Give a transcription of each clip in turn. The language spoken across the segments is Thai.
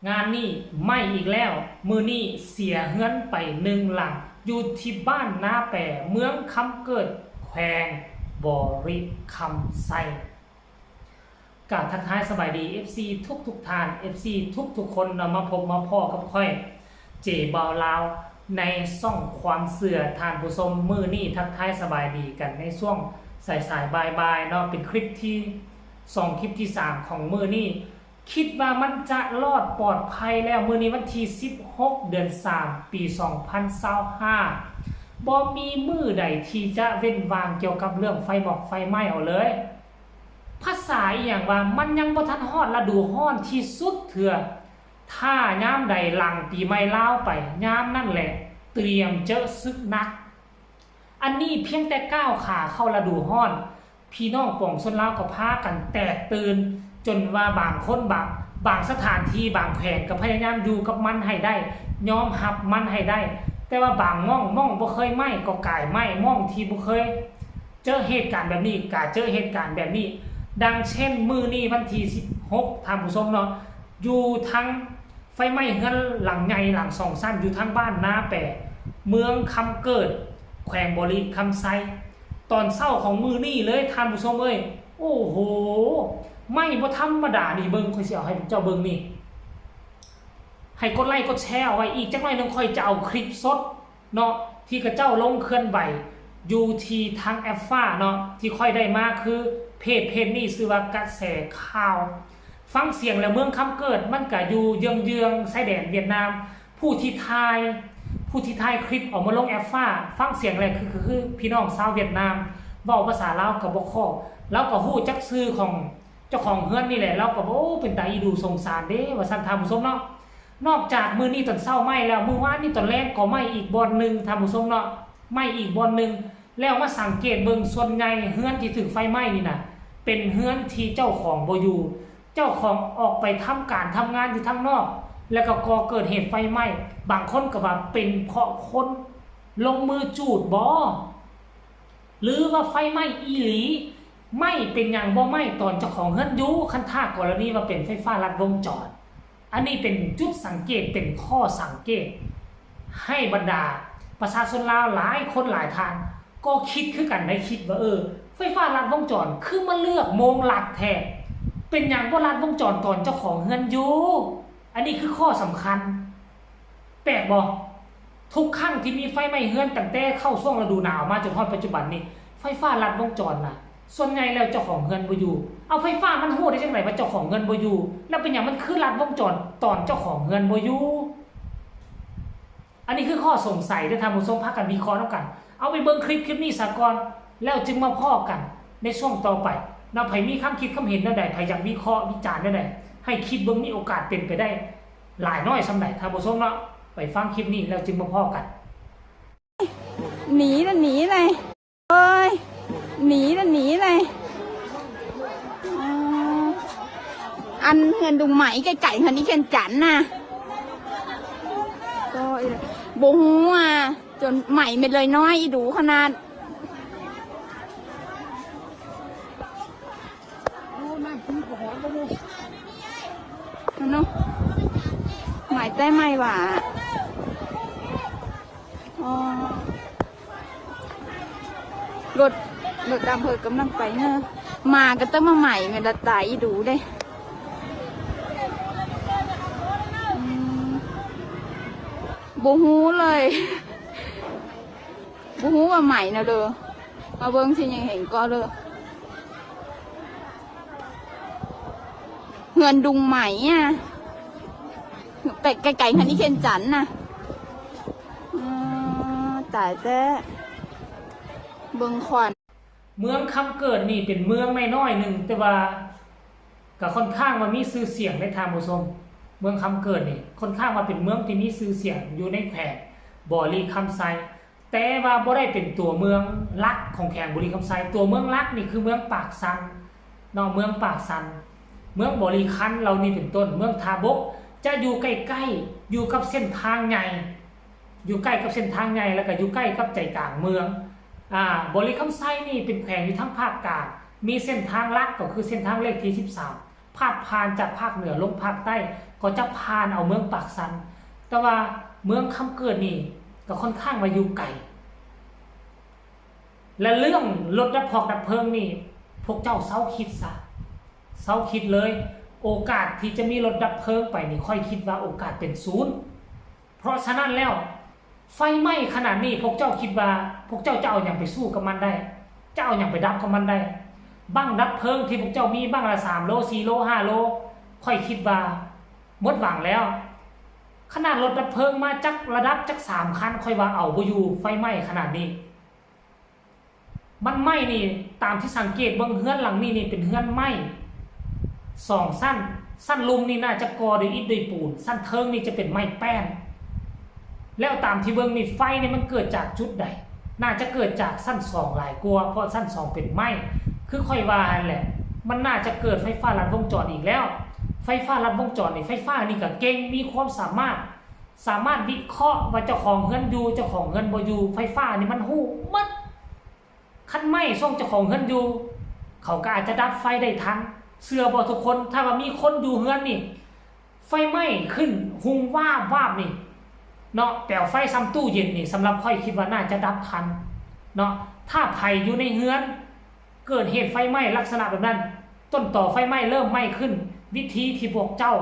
งานนี้ไม่อีกแล้วมือนี้เสียเฮือนไป1 หลังอยู่ที่บ้านนาแปเมืองคำเกิดแขวงบริคำไซกราบทักทายสบายดี FC ทุกท่าน FC ทุกคนมาพบมาพ่อกับค่อยเจบาวลาวในซ่องความเสื่อทานผู้ชมมือนี้ทักทายสบายดีกันในช่วงสายบายเนาะเป็นคลิปที่2คลิปที่3ของมือนี้คิดว่ามันจะรอดปลอดภัยแล้วมื้อนี้วันที่16 เดือน 3 ปี 2025บ่มีมื้อใดที่จะเว้นวางเกี่ยวกับเรื่องไฟหมอกไฟไหม้เอาเลยภาษาอีหยังว่ามันยังบ่ทันฮอดฤดูร้อนที่สุดเถื่อถ้ายามใดหลังปีใหม่ลาวไปยามนั่นแหละเตรียมเจอศึกหนักอันนี้เพียงแต่ก้าวขาเข้าฤดูร้อนพี่น้องป่องชนลาวก็พากันแตกตื่นจนว่าบางคนบางสถานที่บางแผงก็พยายามอยู่กับมันให้ได้ยอมรับมันให้ได้แต่ว่าบางม่องบ่เคยไหม้ก็กลายไหม้ม่องที่บ่เคยเจอเหตุการณ์แบบนี้ก็เจอเหตุการณ์แบบนี้ดังเช่นมื้อนี้วันที่16ท่านผู้ชมเนาะอยู่ทั้งไฟไหม้เฮือนหลังใหญ่หลัง2 ชั้นอยู่ทั้งบ้านนาแปเมืองคำเกิดแขวงบริคำไซตอนเช้าของมื้อนี้เลยท่านผู้ชมเอ้ยโอ้โหไม่บ่ธรรมดานี่เบิ่งค่อยสิเอาให้เจ้าเบิ่งนี่ให้กดไลค์กดแชร์เอาไว้อีกจักหน่อยนึงค่อยจะเอาคลิปสดเนาะที่กระเจ้าลงเคลื่อนไหวอยู่ที่ทางแอฟฟ้าเนาะที่ค่อยได้มาคือเพจนี้ชื่อว่ากระแสข่าวฟังเสียงแล้วเมืองคำเกิดมันก็อยู่เยืองๆชายแดนเวียดนามผู้ที่ถ่ายคลิปออกมาลงแอฟฟ้าฟังเสียงแล้วคือพี่น้องชาวเวียดนามเว้าภาษาลาวก็บ่คล่องแล้วก็ฮู้จักชื่อของเจ้าของเฮือนนี่แหละเราก็โอ้เป็นตาอีดูสงสารเด้ว่าซั่นท่านผู้ชมเนาะนอกจากมื้อนี้ตอนเช้าไหม้แล้วมื้อวานนี้ตอนแรกก็ไหม้อีกบ่อนนึงท่านผู้ชมเนาะไหม้อีกบ่อนนึงแล้วมาสังเกตเบิ่งส่วนใหญ่เฮือนที่ถูกไฟไหม้นี่น่ะเป็นเฮือนที่เจ้าของบ่อยู่เจ้าของออกไปทำการทำงานอยู่ข้างนอกแล้วก็ก่อเกิดเหตุไฟไหม้บางคนก็ว่าเป็นเพราะคนลงมือจูดบ่หรือว่าไฟไหม้อีหลีไม่เป็นอย่างบ่ไม่ตอนเจ้าของเฮือนอยู่คันท่ากรณีว่าเป็นไฟฟ้าลัดวงจรอันนี้เป็นจุดสังเกตเป็นข้อสังเกตให้บรรดาประชาชนลาวหลายคนหลายทางก็คิดคือกันได้คิดว่าไฟฟ้าลัดวงจรคือมาเลือกโมงหลักแท้เป็นอย่างบ่ลัดวงจรตอนเจ้าของเฮือนอยู่อันนี้คือข้อสำคัญแปลกบ่ทุกครั้งที่มีไฟไหม้เฮือนตั้งแต่เข้าช่วงฤดูหนาวมาจนถึงปัจจุบันนี้ไฟฟ้าลัดวงจรน่ะส่วนใหญ่แล้วเจ้าของเงินบ่อยู่เอาไฟฟ้ามันโหดได้จังได๋ว่าเจ้าของเงินบ่อยู่แล้วเป็นหยังมันคือลัดวงจรตอนเจ้าของเงินบ่อยู่อันนี้คือข้อสงสัยที่ทางผู้ชมพากันวิเคราะห์นำกันเอาไปเบิ่งคลิปนี้ซะก่อนแล้วจึงมาพ้อกันในช่วงต่อไปนำไผมีความคิดความเห็นแนวใดไผอยากวิเคราะห์วิจารณ์แนวใดให้คิดเบิ่งมีโอกาสเป็นไปได้หลายน้อยส่ำใดทางผู้ชมเนาะไปฟังคลิปนี้แล้วจึงมาพ้อกันหนีเลยเอ้ยหนีเลยอันเงินดุงไหมไก่เงินนี้เงินจันน่ะก็บงอ่ะจนใหม่เป็นเลยน้อยดูขนาดน้องใหม่ได้ไหมวะอ๋อรถดำเพอกำลังไปเนอะมาก็ต้องมาใหม่เมลตายดูได้บูฮูเลยบูฮูว่าใหม่นะเลยมาเบิ้งที่ยังเห็นก็เลยเงินดุงใหม่อ่ะไก่คันนี้เข็นจันน่ะตายแต่เบิ้งควันเมืองคำเกิดนี่เป็นเมืองน้อยๆหนึ่งแต่ว่าก็ค่อนข้างว่ามีชื่อเสียงในทางผู้ชมเมืองคำเกิดนี่ค่อนข้างว่าเป็นเมืองที่มีชื่อเสียงอยู่ในแขวงบริคำไซแต่ว่าบ่ได้เป็นตัวเมืองหลักของแขวงบริคำไซตัวเมืองหลักนี่คือเมืองปากซันเนาะเมืองปากซันเมืองบริคันเรานี่เป็นต้นเมืองทาบกจะอยู่ใกล้ๆอยู่กับเส้นทางใหญ่อยู่ใกล้กับเส้นทางใหญ่แล้วก็อยู่ใกล้กับใจกลางเมืองบริคำไซนี่เป็นแขวงอยู่ทั้งภาคกลางมีเส้นทางลัดก็คือเส้นทางเลขที่13 พาดผ่านจากภาคเหนือลงภาคใต้ก็จะผ่านเอาเมืองปากสันแต่ว่าเมืองคำเกิดนี่ก็ค่อนข้างมาอยู่ไกลและเรื่องรถดับเพลิงนี่พวกเจ้าเซาคิดซะเซาคิดเลยโอกาสที่จะมีรถดับเพลิงไปนี่ค่อยคิดว่าโอกาสเป็นศูนย์เพราะฉะนั้นแล้วไฟไหม้ขนาดนี้พวกเจ้าคิดว่าพวกเจ้าจะเอาอย่างไปสู้กับมันได้จะเอาอย่างไปดับกับมันได้บั้งดับเพลิงที่พวกเจ้ามีบั้งละ3 โล 4 โล 5 โลค่อยคิดว่าหมดหวังแล้วขนาดรถดับเพลิงมาจักระดับจัก3 คันค่อยว่าเอาบ่อยู่ไฟไหม้ขนาดนี้มันไหม้นี่ตามที่สังเกตเบิ่งเฮือนหลังนี้นี่เป็นเฮือนไหม้2 สั้นลุมนี่น่าจะก่อด้วยอิฐด้วยปูนสั้นเทิงนี่จะเป็นไม้แป้นแล้วตามที่เบิ่งนี่ไฟนี่มันเกิดจากจุดใดน่าจะเกิดจากสั้น2หลายกว่าเพราะสั้น2เป็นไม้คือค่อยว่าแหละมันน่าจะเกิดไฟฟ้าลัดวงจรอีกแล้วไฟฟ้าลัดวงจรนี่ไฟฟ้านี่ก็เก่งมีความสามารถวิเคราะห์ว่าเจ้าของเฮือนอยู่เจ้าของเฮือนบ่อยู่ไฟฟ้านี่มันฮู้หมดคันไหม้ส่งเจ้าของเฮือนอยู่เขาก็อาจจะดับไฟได้ทันเชื่อบ่ทุกคนถ้าว่ามีคนอยู่เฮือนนี่ไฟไหม้ขึ้นหุงวาบนี่เนาะแปลวไฟซ้ำตู้เย็นนี่สำหรับค่อยคิดว่าน่าจะดับทันเนาะถ้าไผอยู่ในเฮือนเกิดเหตุไฟไหม้ลักษณะแบบนั้นต้นต่อไฟไหม้เริ่มไหม้ขึ้นวิธีที่พวกเจ้า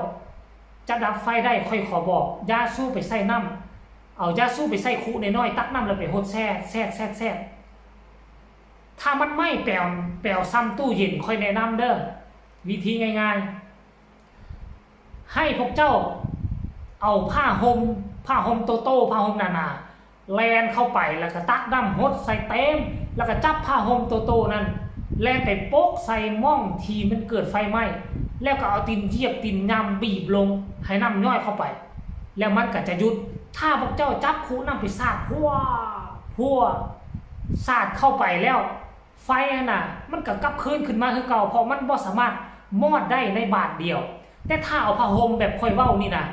จะดับไฟได้ค่อยขอบอกยาสู้ไปใส่น้ำเอายาสู้ไปใส่คุน้อยๆตักน้ำแล้วไปหดแซ่ถ้ามันไหม้แปลวซ้ำตู้เย็นค่อยแนะนำเด้อวิธีง่ายๆให้พวกเจ้าเอาผ้าห่มโตผ้าห่มหนาๆแลนเข้าไปแล้วก็ตักน้ำหดใส่เต็มแล้วก็จับผ้าห่มโตนั้นแลนไปโป๊กใส่ม่องที่มันเกิดไฟไหม้แล้วก็เอาตีนเหยียบตีนยำบีบลงให้น้ำย่อยเข้าไปแล้วมันก็จะหยุดถ้าพวกเจ้าจับคูน้ำไปสาดพัวสาดเข้าไปแล้วไฟน่ะมันก็กลับคืนขึ้นมาคือเก่าเพราะมันบ่สามารถมอดได้ในบาทเดียวแต่ถ้าเอาผ้าห่มแบบค่อยเว้านี่นะ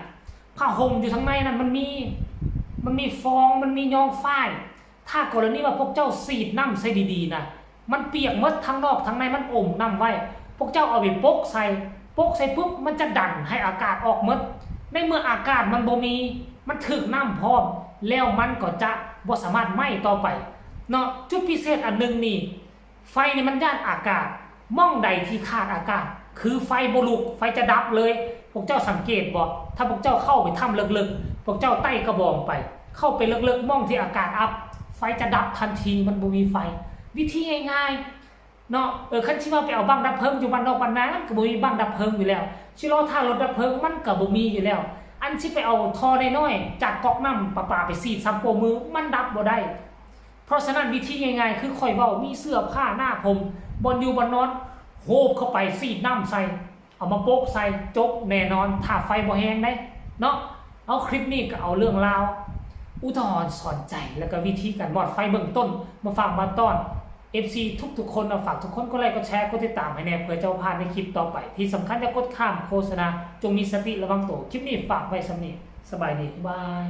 ผ้าห่มอยู่ข้างในนั้นมันมีฟองมันมียองฝ้ายถ้ากรณีว่าพวกเจ้าสีดน้ำใส่ดีๆนะมันเปียกหมดทั้งนอกทั้งในมันอมน้ำไว้พวกเจ้าเอาไปปกใส่ปุ๊บมันจะดันให้อากาศออกหมดในเมื่ออากาศมันบ่มีมันถึกน้ำพร้อมแล้วมันก็จะบ่สามารถไหม้ต่อไปเนาะจุดพิเศษอันนึงนี่ไฟนี่มันย่านอากาศม่องใดที่ขาดอากาศคือไฟบ่ลุกไฟจะดับเลยพวกเจ้าสังเกตบ่ถ้าพวกเจ้าเข้าไปถ้ำลึกๆพวกเจ้าไต่กระบองไปเข้าไปลึกๆม่องที่อากาศอับไฟจะดับทันทีมันบ่มีไฟวิธีง่ายๆเนาะคันที่ว่าไปเอาบังดับเพลิงอยู่บ้านนอกบ้านนาก็บ่มีบังดับเพลิงอยู่แล้วสิรอท่ารถดับเพลิงมันก็บ่มีอยู่แล้วอันที่ไปเอาท่อน้อยๆจากก๊อกน้ำประปาไปสีดซ้ำโปมือมันดับบ่ได้เพราะฉะนั้นวิธีง่ายๆคือค่อยเว้ามีเสื้อผ้าหน้าผมบนอยู่บนนอนโหบเข้าไปสีดน้ำใส่เอามาโปกใส่จกแน่นอนถ้าไฟบ่แห้งได้เนาะเอาคลิปนี้ก็เอาเรื่องราวอุทาหรณ์สอนใจแล้วก็วิธีการมอดไฟเบื้องต้นมาฝากมาต้อน FC ทุกคนเอาฝากทุกคนก็ไลค์ก็แชร์ก็ติดตามให้แน่เพื่อเจ้าพลาดในคลิปต่อไปที่สำคัญอย่ากดข้ามโฆษณาจงมีสติระวังตัวคลิปนี้ฝากไว้สำนี้สบายดีบาย